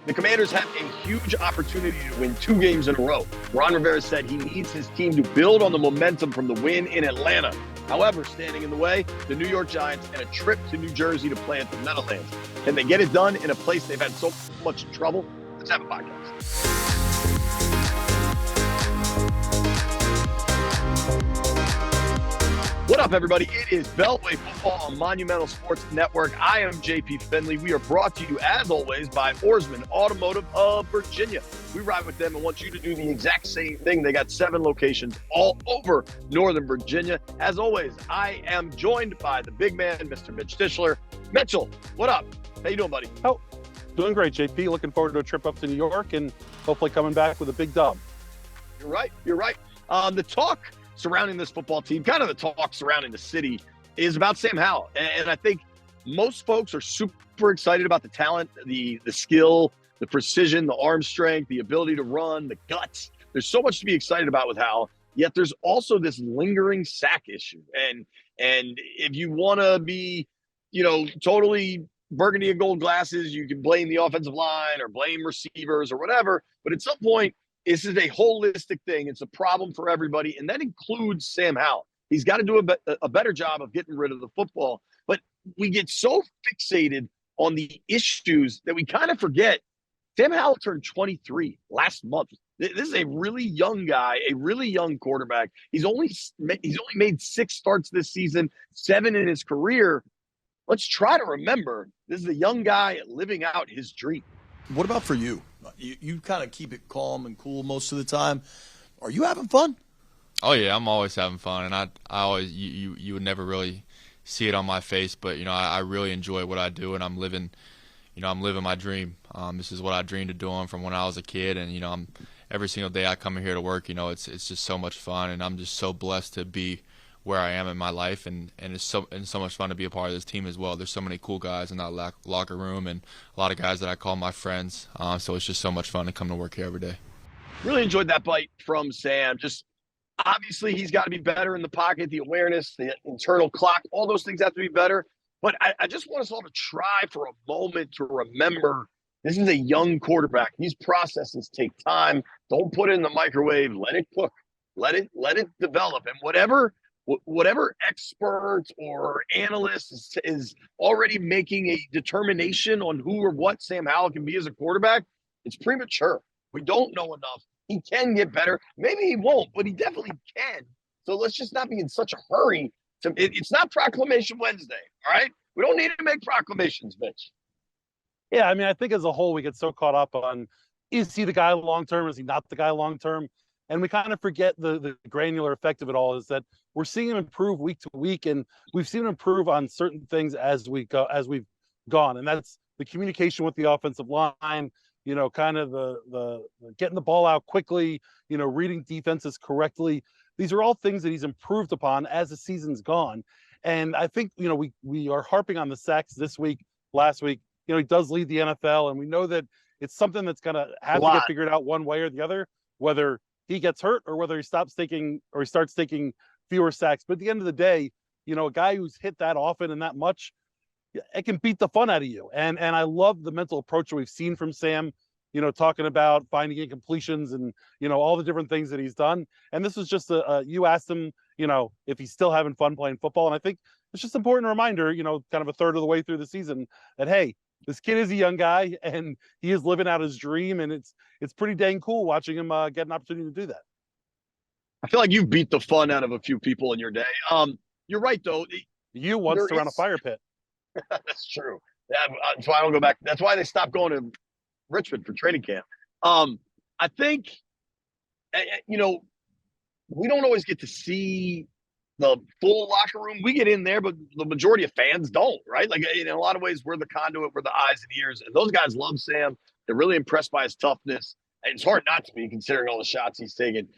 The Commanders have a huge opportunity to win 2 games in a row. Ron Rivera said he needs his team to build on the momentum from the win in Atlanta. However, standing in the way, the New York Giants and a trip to New Jersey to play at the Meadowlands. Can they get it done in a place they've had so much trouble? Let's have a podcast. What up, everybody? It is Beltway Football on Monumental Sports Network. I am JP Finley. We are brought to you, as always, by Oarsman Automotive of Virginia. We ride with them and want you to do the exact same thing. They got 7 locations all over Northern Virginia. As always, I am joined by the big man, Mr. Mitch Tischler. Mitchell, what up? How you doing, buddy? Oh, doing great, JP. Looking forward to a trip up to New York and hopefully coming back with a big dub. You're right. The talk surrounding this football team, kind of the talk surrounding the city, is about Sam Howell. And I think most folks are super excited about the talent, the skill, the precision, the arm strength, the ability to run, the guts. There's so much to be excited about with Howell, yet there's also this lingering sack issue. And if you want to be, totally burgundy and gold glasses, you can blame the offensive line or blame receivers or whatever. But at some point, this is a holistic thing. It's a problem for everybody, and that includes Sam Howell. He's got to do a better job of getting rid of the football. But we get so fixated on the issues that we kind of forget Sam Howell turned 23 last month. This is a really young guy, a really young quarterback. He's only made 6 starts this season, 7 in his career. Let's try to remember this is a young guy living out his dream. What about for you? You kind of keep it calm and cool most of the time. Are you having fun? Oh yeah, I'm always having fun, and I always you would never really see it on my face, but I really enjoy what I do, and I'm living my dream. This is what I dreamed of doing from when I was a kid, and I'm every single day I come here to work. It's just so much fun, and I'm just so blessed to be where I am in my life, and it's so much fun to be a part of this team as well. There's so many cool guys in that locker room, and a lot of guys that I call my friends. So it's just so much fun to come to work here every day. Really enjoyed that bite from Sam. Just obviously he's got to be better in the pocket, the awareness, the internal clock, all those things have to be better. But I just want us all to try for a moment to remember this is a young quarterback. These processes take time. Don't put it in the microwave. Let it cook. Let it develop. And whatever expert or analyst is already making a determination on who or what Sam Howell can be as a quarterback, it's premature. We don't know enough. He can get better. Maybe he won't, but he definitely can. So let's just not be in such a hurry. It's not Proclamation Wednesday, all right? We don't need to make proclamations, Mitch. Yeah, I think as a whole, we get so caught up on, is he the guy long-term? Is he not the guy long-term? And we kind of forget the granular effect of it all is that we're seeing him improve week to week, and we've seen him improve on certain things as we've gone. And that's the communication with the offensive line, kind of the getting the ball out quickly, reading defenses correctly. These are all things that he's improved upon as the season's gone. And I think, we are harping on the sacks this week, last week. He does lead the NFL, and we know that it's something that's going to have to get figured out one way or the other, whether he gets hurt or whether he starts taking fewer sacks. But at the end of the day, a guy who's hit that often and that much, it can beat the fun out of you. And I love the mental approach that we've seen from Sam, talking about finding incompletions and, all the different things that he's done. And this was just you asked him, if he's still having fun playing football. And I think it's just an important reminder, kind of a third of the way through the season, that, hey, this kid is a young guy and he is living out his dream. And it's pretty dang cool watching him get an opportunity to do that. I feel like you've beat the fun out of a few people in your day. You're right, though. You once around a fire pit. That's true. That's why I don't go back. That's why they stopped going to Richmond for training camp. I think, we don't always get to see the full locker room. We get in there, but the majority of fans don't, right? Like, in a lot of ways, we're the conduit, we're the eyes and ears. And those guys love Sam. They're really impressed by his toughness. And it's hard not to be, considering all the shots he's taken.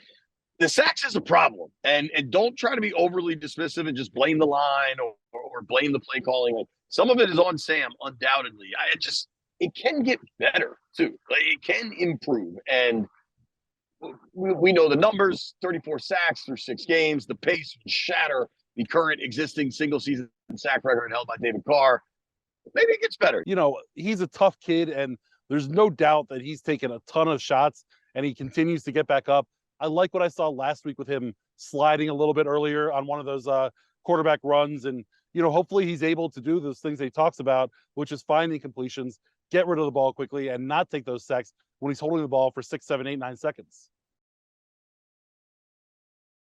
The sacks is a problem. And don't try to be overly dismissive and just blame the line or blame the play calling. Some of it is on Sam, undoubtedly. It can get better, too. Like, it can improve. And we know the numbers, 34 sacks through 6 games. The pace would shatter the current existing single-season sack record held by David Carr. Maybe it gets better. He's a tough kid, and there's no doubt that he's taken a ton of shots and he continues to get back up. I like what I saw last week with him sliding a little bit earlier on one of those quarterback runs. And, hopefully he's able to do those things that he talks about, which is finding completions, get rid of the ball quickly, and not take those sacks when he's holding the ball for 6, 7, 8, 9 seconds.